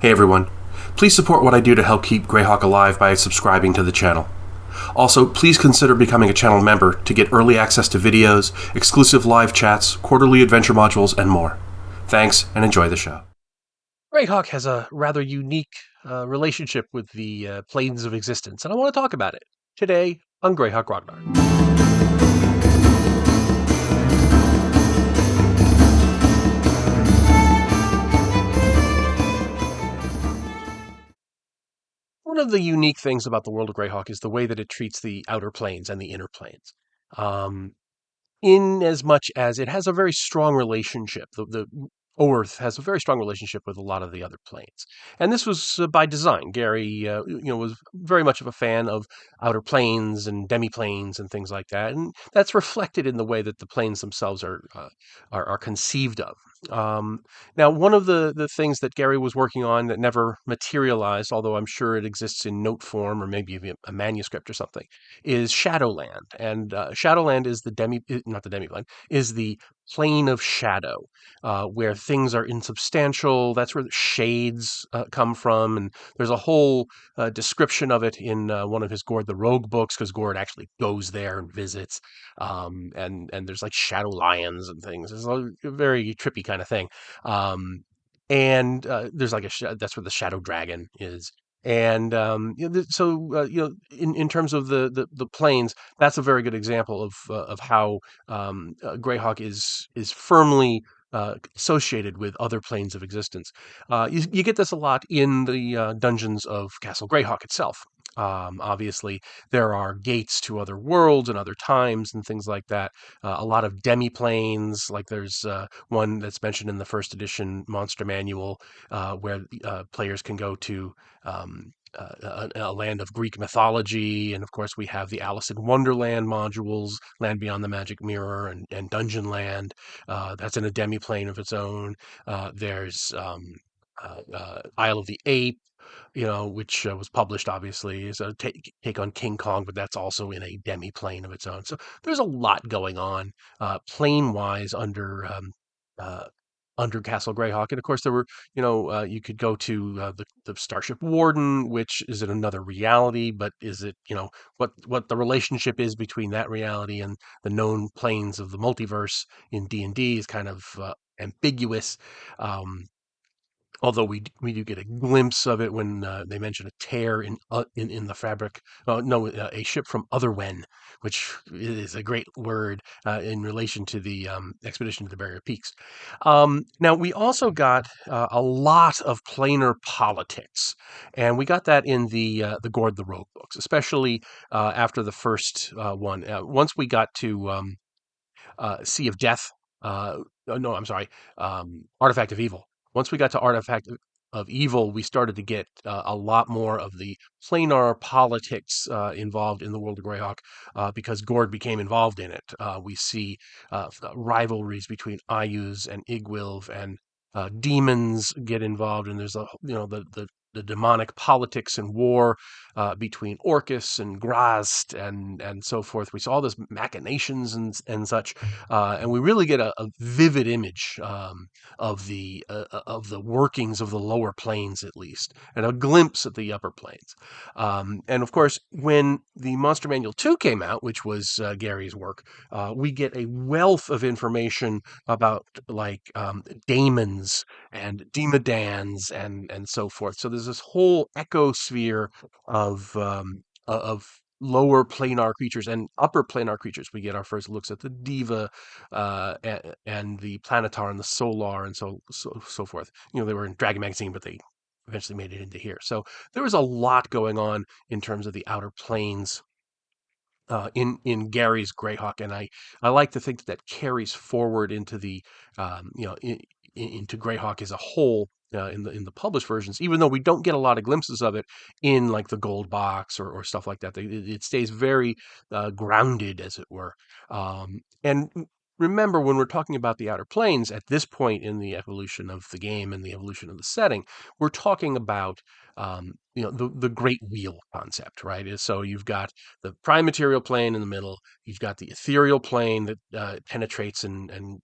Hey everyone. Please support what I do to help keep Greyhawk alive by subscribing to the channel. Also, please consider becoming a channel member to get early access to videos, exclusive live chats, quarterly adventure modules, and more. Thanks, and enjoy the show. Greyhawk has a rather unique relationship with the planes of existence, and I want to talk about it today on Greyhawk Ragnar. One of the unique things about the world of Greyhawk is the way that it treats the outer planes and the inner planes. Um, in as much as it has a very strong relationship. The Earth has a very strong relationship with a lot of the other planes, and this was by design. Gary, was very much of a fan of outer planes and demiplanes and things like that, and that's reflected in the way that the planes themselves are conceived of. Um, Now, one of the things that Gary was working on that never materialized, although I'm sure it exists in note form or maybe even a manuscript or something, is Shadowland. And Shadowland is not the demiplane, is the plane of shadow, where things are insubstantial. That's where the shades come from, and there's a whole description of it in one of his Gord the Rogue books, because Gord actually goes there and visits, and there's like shadow lions and things. It's a very trippy kind of thing, and there's like that's where the shadow dragon is. And in terms of the planes, that's a very good example of how Greyhawk is firmly associated with other planes of existence. You get this a lot in the dungeons of Castle Greyhawk itself. Obviously, there are gates to other worlds and other times and things like that. A lot of demiplanes, like there's one that's mentioned in the first edition Monster Manual, where players can go to a land of Greek mythology. And of course, we have the Alice in Wonderland modules, Land Beyond the Magic Mirror and Dungeon Land. That's in a demiplane of its own. There's Isle of the Ape, which was published obviously as a take on King Kong, but that's also in a demi-plane of its own. So there's a lot going on, plane-wise uh, under Castle Greyhawk. And of course, there were, you could go to the Starship Warden, which is in another reality, but is it, what the relationship is between that reality and the known planes of the multiverse in D&D is kind of ambiguous. Um, Although we do get a glimpse of it when they mention a tear in the fabric. No, a ship from Otherwen, which is a great word in relation to the expedition to the Barrier Peaks. Now we also got a lot of planar politics, and we got that in the Gord the Rogue books, especially after the first one. Once we got to Sea of Death. No, I'm sorry. Artifact of Evil. Once we got to Artifact of Evil, we started to get a lot more of the planar politics involved in the world of Greyhawk, because Gord became involved in it. We see rivalries between Ayus and Igwilv, and demons get involved, and there's the demonic politics and war between Orcus and Grazd and so forth. We saw all those machinations and such, and we really get a vivid image of the workings of the lower planes, at least, and a glimpse at the upper planes. And of course, when the Monster Manual 2 came out, which was Gary's work, we get a wealth of information about like daemons and demodans and so forth. So there's this whole ecosphere of lower planar creatures and upper planar creatures. We get our first looks at the Diva, and the Planetar and the Solar and so forth. They were in Dragon Magazine, but they eventually made it into here. So there was a lot going on in terms of the outer planes in Gary's Greyhawk, and I like to think that carries forward into the into Greyhawk as a whole. In the published versions, even though we don't get a lot of glimpses of it in like the gold box or stuff like that, it stays very grounded, as it were. And remember, when we're talking about the outer planes at this point in the evolution of the game and the evolution of the setting, we're talking about the great wheel concept, right? So you've got the prime material plane in the middle. You've got the ethereal plane that penetrates and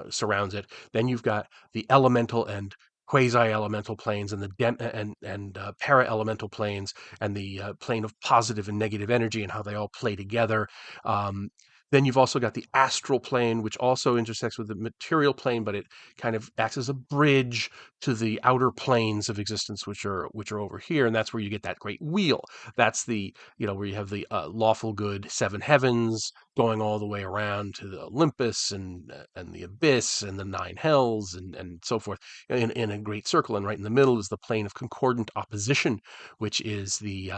surrounds it. Then you've got the elemental and quasi-elemental planes and the para-elemental planes, and the plane of positive and negative energy, and how they all play together. Then you've also got the astral plane, which also intersects with the material plane, but it kind of acts as a bridge to the outer planes of existence, which are over here, and that's where you get that great wheel. That's the, where you have the lawful good seven heavens going all the way around to the Olympus and the abyss and the nine hells and so forth, in a great circle. And right in the middle is the plane of concordant opposition, which is the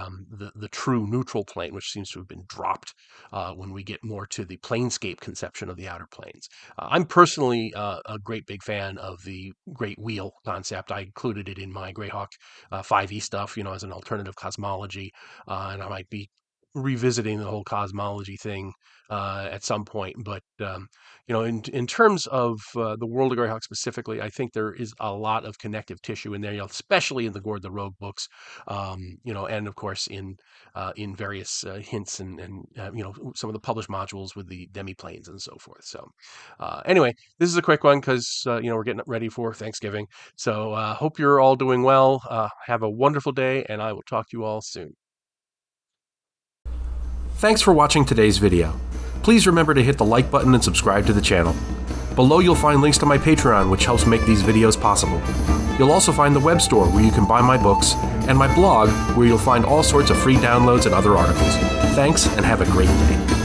true neutral plane, which seems to have been dropped when we get more to the planescape conception of the outer planes. I'm personally a great big fan of the Great Wheel concept. I included it in my Greyhawk 5e stuff, as an alternative cosmology, and I might be revisiting the whole cosmology thing at some point. But in terms of the world of Greyhawk specifically, I think there is a lot of connective tissue in there, especially in the Gord the Rogue books, and of course in various hints and some of the published modules with the demiplanes and so forth. So anyway, this is a quick one because we're getting ready for Thanksgiving. So hope you're all doing well. Have a wonderful day, and I will talk to you all soon. Thanks for watching today's video. Please remember to hit the like button and subscribe to the channel. Below you'll find links to my Patreon, which helps make these videos possible. You'll also find the web store where you can buy my books, and my blog where you'll find all sorts of free downloads and other articles. Thanks, and have a great day.